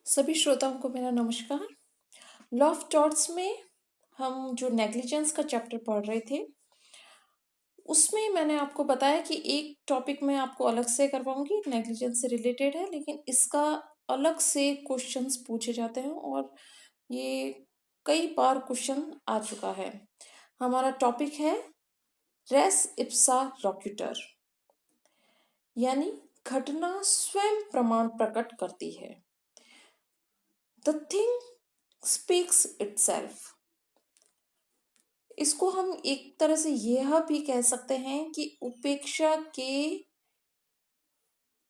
सभी श्रोताओं को मेरा नमस्कार। लॉ ऑफ टॉर्ट्स में हम जो नेग्लिजेंस का चैप्टर पढ़ रहे थे, उसमें मैंने आपको बताया कि एक टॉपिक मैं आपको अलग से करवाऊंगी, नेग्लिजेंस से रिलेटेड है, लेकिन इसका अलग से क्वेश्चंस पूछे जाते हैं और ये कई बार क्वेश्चन आ चुका है। हमारा टॉपिक है रेस इप्सा लोक्यूटर, यानी घटना स्वयं प्रमाण प्रकट करती है। The thing speaks itself. इसको हम एक तरह से यह भी कह सकते हैं कि उपेक्षा के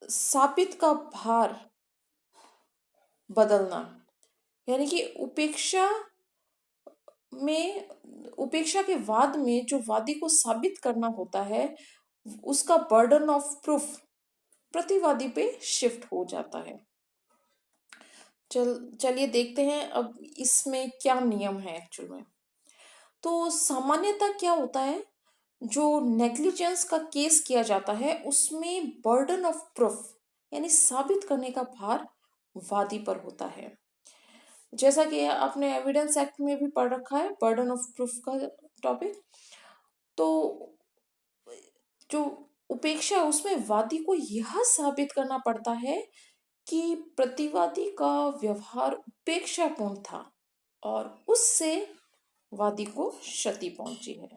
साबित का भार बदलना, यानी कि उपेक्षा के वाद में जो वादी को साबित करना होता है, उसका बर्डन ऑफ प्रूफ प्रतिवादी पे शिफ्ट हो जाता है। चलिए देखते हैं अब इसमें क्या नियम है एक्चुअल में। तो सामान्यतः क्या होता है, जो नेग्लिजेंस का केस किया जाता है उसमें बर्डन ऑफ प्रूफ यानी साबित करने का भार वादी पर होता है। जैसा कि आपने एविडेंस एक्ट में भी पढ़ रखा है बर्डन ऑफ प्रूफ का टॉपिक। तो जो उपेक्षा है उसमें वादी को यह साबित करना पड़ता है कि प्रतिवादी का व्यवहार उपेक्षापूर्ण था और उससे वादी को क्षति पहुंची है।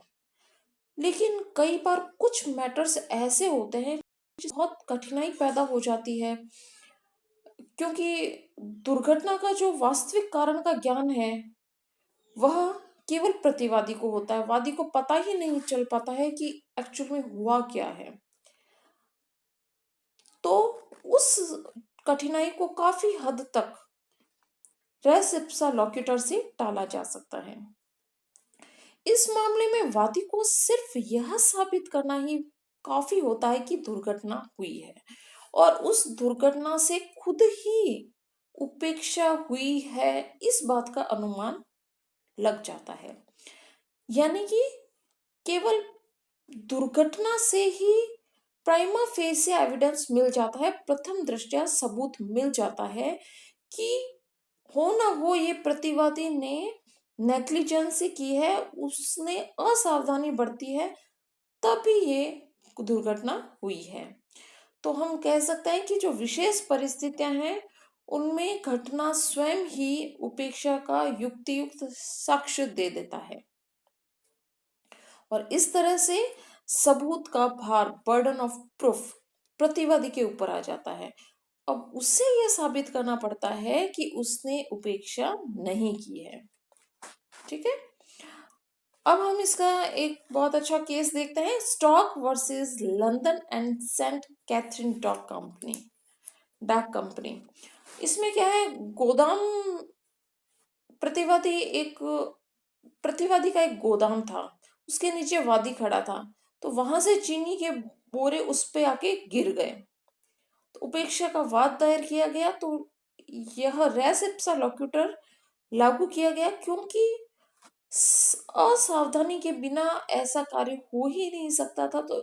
लेकिन कई बार कुछ मैटर्स ऐसे होते हैं बहुत कठिनाई पैदा हो जाती है, क्योंकि दुर्घटना का जो वास्तविक कारण का ज्ञान है वह केवल प्रतिवादी को होता है। वादी को पता ही नहीं चल पाता है कि एक्चुअल में हुआ क्या है। तो उस कठिनाई को काफी हद तक रेस इप्सा लोक्यूटर से टाला जा सकता है। इस मामले में वादी को सिर्फ यह साबित करना ही काफी होता है कि दुर्घटना हुई है और उस दुर्घटना से खुद ही उपेक्षा हुई है, इस बात का अनुमान लग जाता है। यानी कि केवल दुर्घटना से ही प्राइमा फेसिस एविडेंस मिल जाता है, प्रथम दृष्टया सबूत मिल जाता है कि हो ना हो ये प्रतिवादी ने नेग्लिजेंस की है, उसने असावधानी बरती है, तभी ये दुर्घटना हुई है। तो हम कह सकते हैं कि जो विशेष परिस्थितियां हैं उनमें घटना स्वयं ही उपेक्षा का युक्तियुक्त साक्ष्य दे देता है और इस तरह से सबूत का भार बर्डन ऑफ प्रूफ प्रतिवादी के ऊपर आ जाता है। अब उससे यह साबित करना पड़ता है कि उसने उपेक्षा नहीं की है। ठीक है, अब हम इसका एक बहुत अच्छा केस देखते हैं, stock versus London and Saint Catherine dock company. इसमें क्या है, गोदाम प्रतिवादी का एक गोदाम था, उसके नीचे वादी खड़ा था, तो वहां से चीनी के बोरे उस पे आके गिर गए। तो उपेक्षा का वाद दायर किया गया, तो यह रेस इप्सा लोक्यूटर लागू किया गया, क्योंकि असावधानी के बिना ऐसा कार्य हो ही नहीं सकता था। तो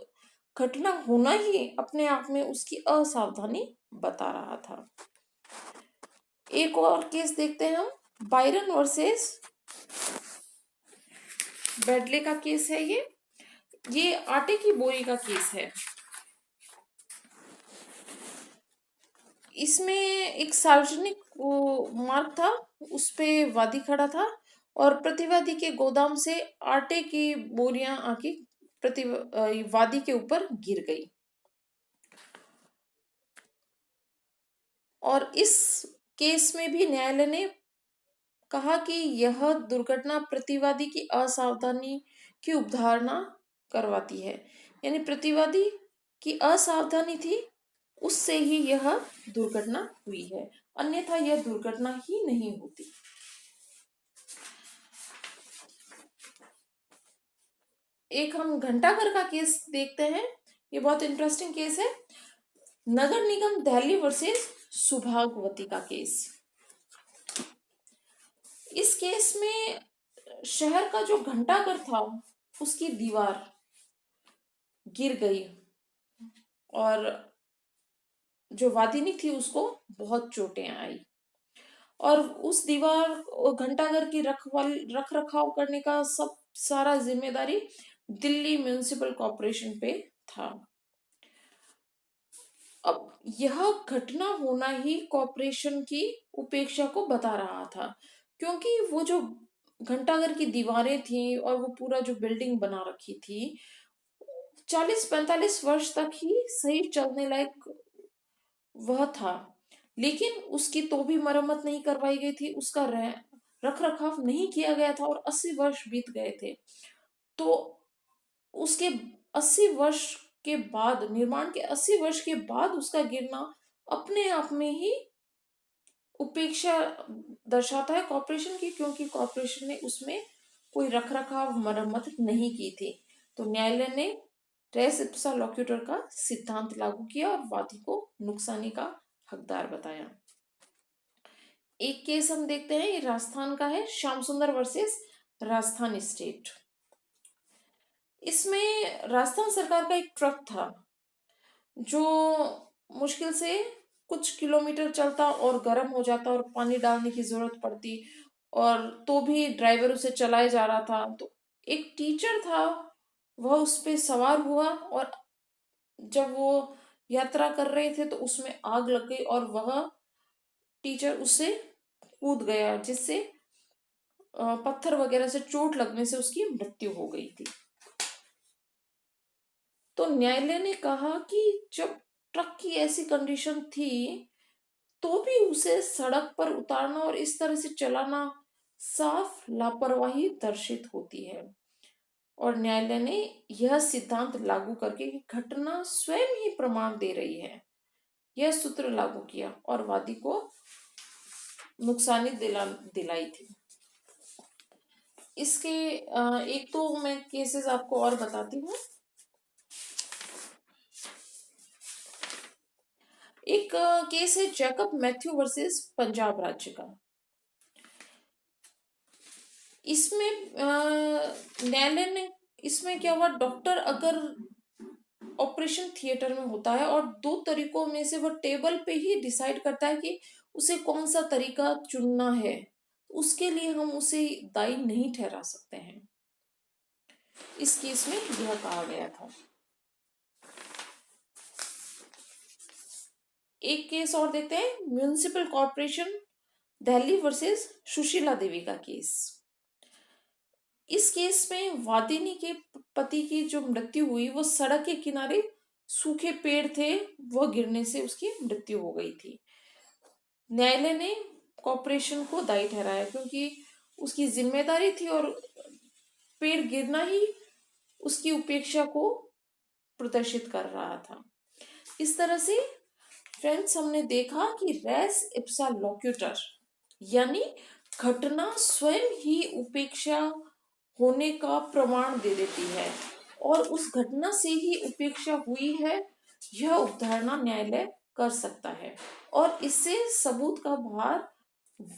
घटना होना ही अपने आप में उसकी असावधानी बता रहा था। एक और केस देखते हैं हम, बायरन वर्सेस बेडले का केस है। ये आटे की बोरी का केस है। इसमें एक सार्वजनिक मार्ग था, उस पे वादी खड़ा था और प्रतिवादी के गोदाम से आटे की बोरियां आके वादी के ऊपर गिर गई और इस केस में भी न्यायालय ने कहा कि यह दुर्घटना प्रतिवादी की असावधानी की अवधारणा करवाती है, यानी प्रतिवादी की असावधानी थी, उससे ही यह दुर्घटना हुई है, अन्यथा यह दुर्घटना ही नहीं होती। एक हम घंटाघर का केस देखते हैं, ये बहुत इंटरेस्टिंग केस है, नगर निगम दिल्ली वर्सेस सुभागवती का केस। इस केस में शहर का जो घंटाघर था उसकी दीवार गिर गई और जो वादिनी थी उसको बहुत चोटें आई। और उस दीवार घंटाघर की रख रखाव करने का सब सारा जिम्मेदारी दिल्ली म्युनिसिपल कॉर्पोरेशन पे था। अब यह घटना होना ही कॉर्पोरेशन की उपेक्षा को बता रहा था, क्योंकि वो जो घंटाघर की दीवारें थी और वो पूरा जो बिल्डिंग बना रखी थी 40-45 वर्ष तक ही सही चलने लायक वह था, लेकिन उसकी तो भी मरम्मत नहीं करवाई गई थी, उसका रख रखाव नहीं किया गया था और 80 वर्ष बीत गए थे। तो उसके 80 वर्ष के बाद, निर्माण के 80 वर्ष के बाद उसका गिरना अपने आप में ही उपेक्षा दर्शाता है कॉर्पोरेशन की, क्योंकि कॉर्पोरेशन ने उसमें कोई रख रखाव मरम्मत नहीं की थी। तो न्यायालय ने रेस इप्सा लोक्यूटर का सिद्धांत लागू किया और वादी को नुकसानी का हकदार बताया। एक केस हम देखते हैं, ये राजस्थान का है, श्याम सुंदर वर्सेस राजस्थान स्टेट। इसमें राजस्थान सरकार का एक ट्रक था जो मुश्किल से कुछ किलोमीटर चलता और गर्म हो जाता और पानी डालने की जरूरत पड़ती, और तो भी ड्राइवर उसे चलाए जा रहा था। तो एक टीचर था, वह उस पे सवार हुआ और जब वो यात्रा कर रहे थे तो उसमें आग लग गई और वह टीचर उससे कूद गया, जिससे पत्थर वगैरह से चोट लगने से उसकी मृत्यु हो गई थी। तो न्यायालय ने कहा कि जब ट्रक की ऐसी कंडीशन थी तो भी उसे सड़क पर उतारना और इस तरह से चलाना साफ लापरवाही दर्शित होती है। और न्यायालय ने यह सिद्धांत लागू करके कि घटना स्वयं ही प्रमाण दे रही है, यह सूत्र लागू किया और वादी को नुकसानी दिलाई थी। इसके एक तो मैं केसेस आपको और बताती हूँ। एक केस है जैकब मैथ्यू वर्सेस पंजाब राज्य का। इसमें न्यायालय ने, इसमें क्या हुआ, डॉक्टर अगर ऑपरेशन थिएटर में होता है और दो तरीकों में से वह टेबल पे ही डिसाइड करता है कि उसे कौन सा तरीका चुनना है, उसके लिए हम उसे दायी नहीं ठहरा सकते हैं। इस केस में यह कहा गया था। एक केस और देखते हैं, municipal corporation Delhi versus Sushila Devi का केस। इस केस में वादिनी के पति की जो मृत्यु हुई वो सड़क के किनारे सूखे पेड़ थे, वह गिरने से उसकी मृत्यु हो गई थी। न्यायालय ने कॉर्पोरेशन को दायी ठहराया क्योंकि उसकी जिम्मेदारी थी और पेड़ गिरना ही उसकी उपेक्षा को प्रदर्शित कर रहा था। इस तरह से फ्रेंड्स हमने देखा कि रेस इप्सा लोक्यूटर यानी घटना स्वयं ही उपेक्षा होने का प्रमाण दे देती है और उस घटना से ही उपेक्षा हुई है, यह अवधारणा न्यायालय कर सकता है और इससे सबूत का भार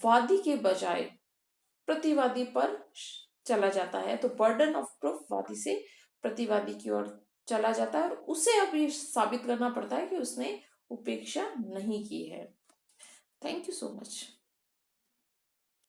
वादी के बजाय प्रतिवादी पर चला जाता है। तो बर्डन ऑफ प्रूफ वादी से प्रतिवादी की ओर चला जाता है और उसे अब ये साबित करना पड़ता है कि उसने उपेक्षा नहीं की है। Thank you so much.